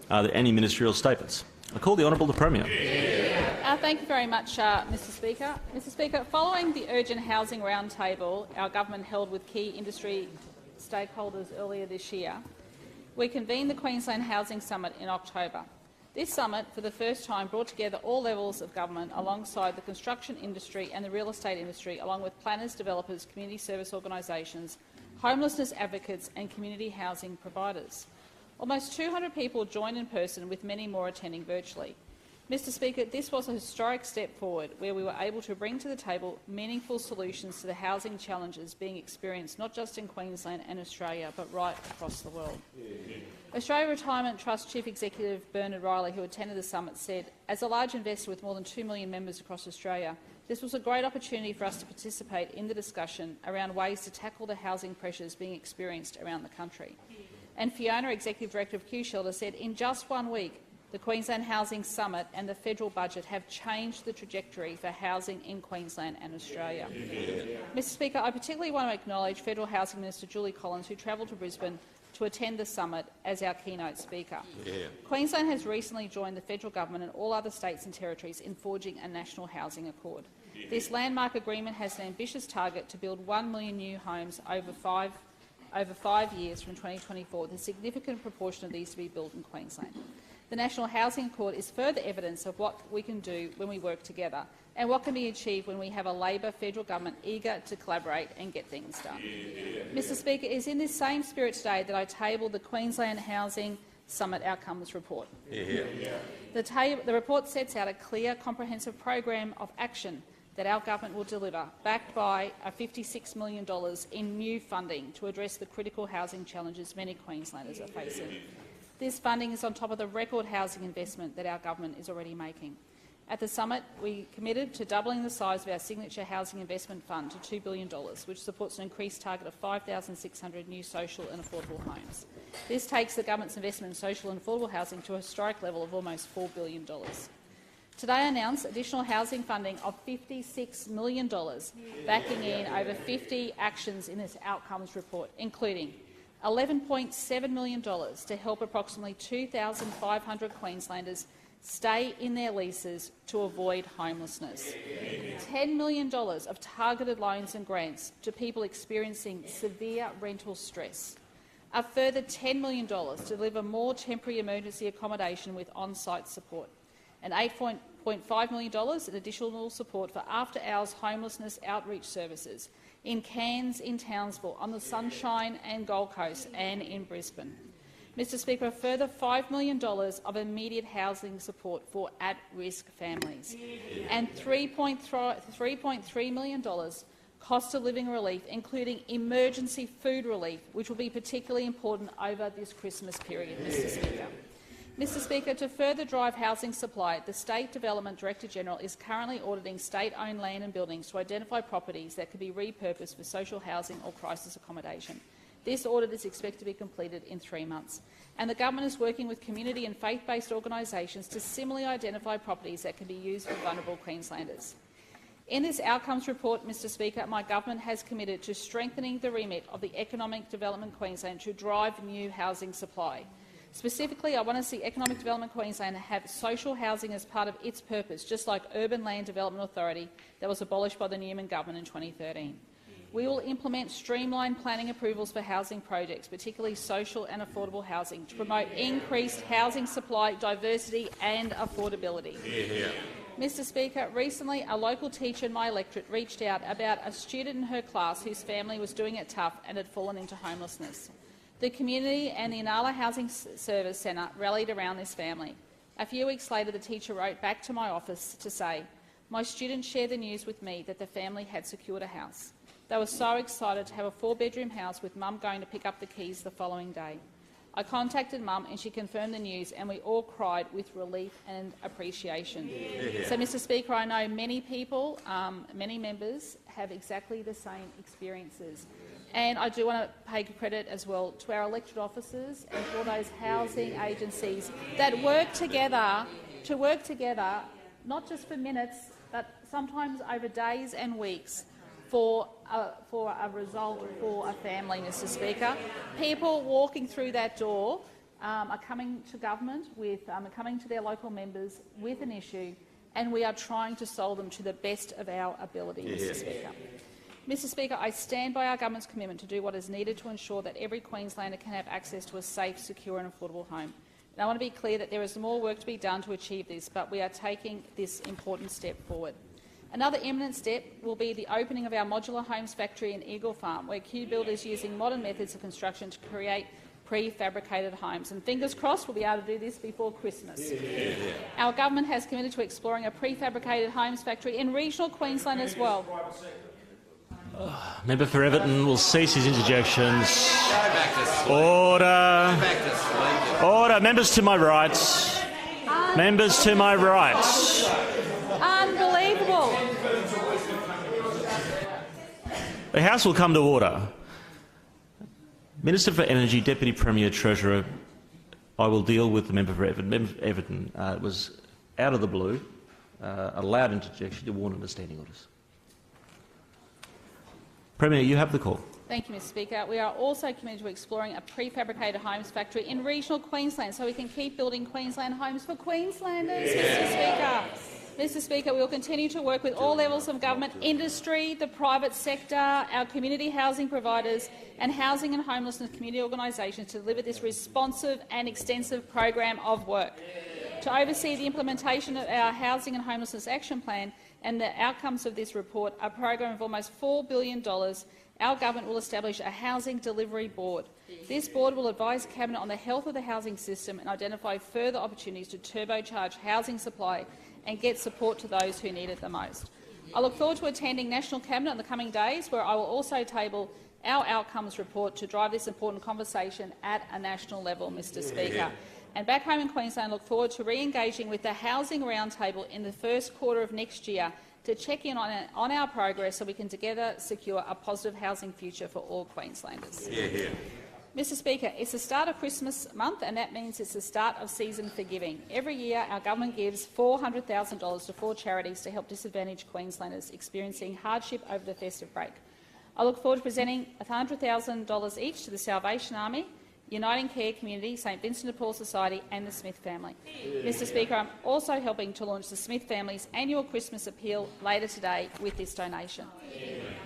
Are there any ministerial statements? I call the Honourable the Premier. Thank you very much, Mr Speaker. Mr Speaker, following the urgent housing roundtable our government held with key industry stakeholders earlier this year, we convened the Queensland Housing Summit in October. This summit, for the first time, brought together all levels of government alongside the construction industry and the real estate industry, along with planners, developers, community service organisations, homelessness advocates and community housing providers. Almost 200 people joined in person, with many more attending virtually. Mr Speaker, this was a historic step forward where we were able to bring to the table meaningful solutions to the housing challenges being experienced not just in Queensland and Australia but right across the world. Australia Retirement Trust Chief Executive Bernard Riley, who attended the summit, said, "As a large investor with more than 2 million members across Australia, this was a great opportunity for us to participate in the discussion around ways to tackle the housing pressures being experienced around the country." And Fiona, Executive Director of Q-Shelter, said, "In just 1 week, the Queensland Housing Summit and the federal budget have changed the trajectory for housing in Queensland and Australia." Mr Speaker, I particularly want to acknowledge Federal Housing Minister Julie Collins, who travelled to Brisbane to attend the summit as our keynote speaker. Queensland has recently joined the federal government and all other states and territories in forging a national housing accord. This landmark agreement has an ambitious target to build 1 million new homes over five years from 2024, with a significant proportion of these to be built in Queensland. The National Housing Accord is further evidence of what we can do when we work together and what can be achieved when we have a Labor federal government eager to collaborate and get things done. Mr Speaker, it is in this same spirit today that I tabled the Queensland Housing Summit Outcomes Report. The report sets out a clear, comprehensive program of action that our government will deliver, backed by $56 million in new funding to address the critical housing challenges many Queenslanders are facing. This funding is on top of the record housing investment that our government is already making. At the summit, we committed to doubling the size of our signature housing investment fund to $2 billion, which supports an increased target of 5,600 new social and affordable homes. This takes the government's investment in social and affordable housing to a historic level of almost $4 billion. Today I announced additional housing funding of $56 million, backing in over 50 actions in this outcomes report, including $11.7 million to help approximately 2,500 Queenslanders stay in their leases to avoid homelessness, $10 million of targeted loans and grants to people experiencing severe rental stress, a further $10 million to deliver more temporary emergency accommodation with on-site support, and $8.5 million in additional support for after-hours homelessness outreach services in Cairns, in Townsville, on the Sunshine and Gold Coast and in Brisbane. Mr Speaker, a further $5 million of immediate housing support for at-risk families and $3.3 million cost of living relief, including emergency food relief, which will be particularly important over this Christmas period, Mr Speaker. Mr Speaker, to further drive housing supply, the State Development Director-General is currently auditing state-owned land and buildings to identify properties that could be repurposed for social housing or crisis accommodation. This audit is expected to be completed in 3 months, and the government is working with community and faith-based organisations to similarly identify properties that can be used for vulnerable Queenslanders. In this outcomes report, Mr Speaker, my government has committed to strengthening the remit of the Economic Development Queensland to drive new housing supply. Specifically, I want to see Economic Development Queensland have social housing as part of its purpose, just like Urban Land Development Authority that was abolished by the Newman government in 2013. We will implement streamlined planning approvals for housing projects, particularly social and affordable housing, to promote increased housing supply, diversity and affordability. Mr Speaker, recently a local teacher in my electorate reached out about a student in her class whose family was doing it tough and had fallen into homelessness. The community and the Inala Housing Service Centre rallied around this family. A few weeks later, the teacher wrote back to my office to say, "My student shared the news with me that the family had secured a house. They were so excited to have a 4-bedroom house with Mum going to pick up the keys the following day. I contacted Mum and she confirmed the news, and we all cried with relief and appreciation." So, Mr Speaker, I know many people, many members, have exactly the same experiences. And I do want to pay credit as well to our elected officers and for those housing agencies that work together, not just for minutes, but sometimes over days and weeks, for a result for a family, Mr Speaker. People walking through that door are coming to government with, coming to their local members with an issue, and we are trying to solve them to the best of our ability, Mr Speaker. Mr Speaker, I stand by our government's commitment to do what is needed to ensure that every Queenslander can have access to a safe, secure and affordable home. And I want to be clear that there is more work to be done to achieve this, but we are taking this important step forward. Another imminent step will be the opening of our modular homes factory in Eagle Farm, where QBuild is using modern methods of construction to create prefabricated homes. And fingers crossed we'll be able to do this before Christmas. Our government has committed to exploring a prefabricated homes factory in regional Queensland as well. Member for Everton will cease his interjections. Order. Order. Members to my right. Members to my right. Unbelievable. The House will come to order. Minister for Energy, Deputy Premier, Treasurer, I will deal with the member for Everton. Member for Everton was out of the blue, a loud interjection to warn under standing orders. Premier, you have the call. Thank you, Mr Speaker. We are also committed to exploring a prefabricated homes factory in regional Queensland so we can keep building Queensland homes for Queenslanders, Mr Speaker. Mr Speaker, we will continue to work with all levels of government, industry, the private sector, our community housing providers and housing and homelessness community organisations to deliver this responsive and extensive program of work. To oversee the implementation of our Housing and Homelessness Action Plan and the outcomes of this report, a program of almost $4 billion, our government will establish a Housing Delivery Board. This board will advise Cabinet on the health of the housing system and identify further opportunities to turbocharge housing supply and get support to those who need it the most. I look forward to attending National Cabinet in the coming days, where I will also table our outcomes report to drive this important conversation at a national level, Mr Speaker. And back home in Queensland, I look forward to re-engaging with the Housing Roundtable in the first quarter of next year to check in on our progress so we can together secure a positive housing future for all Queenslanders. Mr Speaker, it's the start of Christmas month, and that means it's the start of season for giving. Every year, our government gives $400,000 to 4 charities to help disadvantaged Queenslanders experiencing hardship over the festive break. I look forward to presenting $100,000 each to the Salvation Army, Uniting Care Community, St Vincent de Paul Society and the Smith family. Mr Speaker, I'm also helping to launch the Smith family's annual Christmas appeal later today with this donation.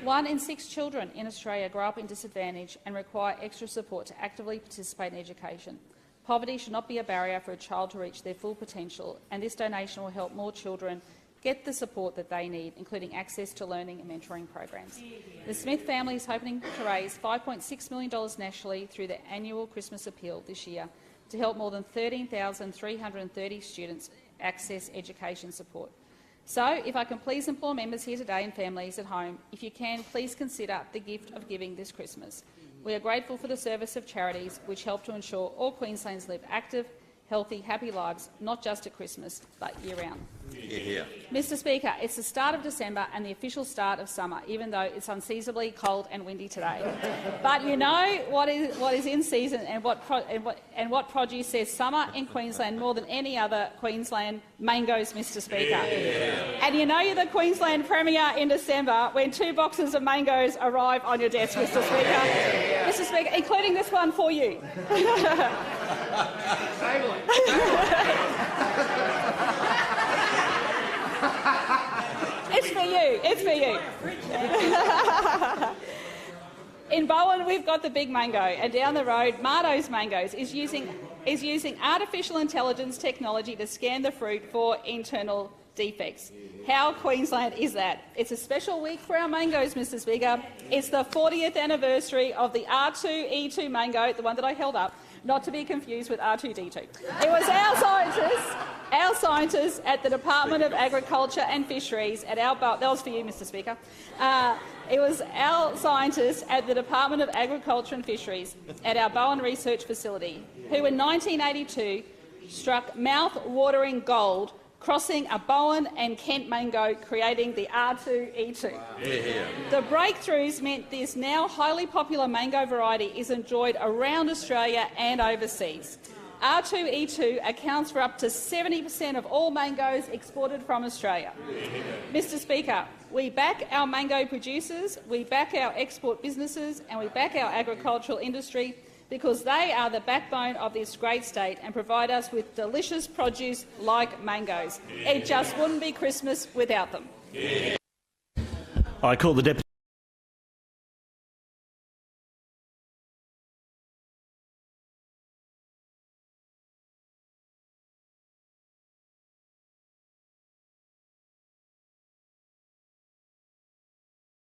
1 in 6 children in Australia grow up in disadvantage and require extra support to actively participate in education. Poverty should not be a barrier for a child to reach their full potential, and this donation will help more children get the support that they need, including access to learning and mentoring programs. The Smith family is hoping to raise $5.6 million nationally through the annual Christmas appeal this year to help more than 13,330 students access education support. So, if I can please implore members here today and families at home, if you can, please consider the gift of giving this Christmas. We are grateful for the service of charities which help to ensure all Queenslanders live active, healthy, happy lives, not just at Christmas, but year-round. Mr Speaker, it's the start of December and the official start of summer, even though it's unseasonably cold and windy today. But you know what is in season and what produce says summer in Queensland more than any other Queensland? Mangoes, Mr Speaker. And you know you're the Queensland Premier in December when 2 boxes of mangoes arrive on your desk, Mr Speaker. Mr Speaker, including this one for you. It's for you. It's for you. In Bowen, we've got the big mango, and down the road, Mardo's Mangoes is using artificial intelligence technology to scan the fruit for internal defects. How Queensland is that? It's a special week for our mangoes, Mr Speaker. It's the 40th anniversary of the R2E2 mango, the one that I held up, not to be confused with R2D2. It was our scientists at the Department of Agriculture and Fisheries at our... That was for you, Mr Speaker. It was our scientists at the Department of Agriculture and Fisheries at our Bowen Research Facility who in 1982 struck mouth-watering gold crossing a Bowen and Kent mango, creating the R2E2. The breakthroughs meant this now highly popular mango variety is enjoyed around Australia and overseas. R2E2 accounts for up to 70% of all mangoes exported from Australia. Mr Speaker, we back our mango producers, we back our export businesses and we back our agricultural industry because they are the backbone of this great state and provide us with delicious produce like mangoes. It just wouldn't be Christmas without them. I call the Deputy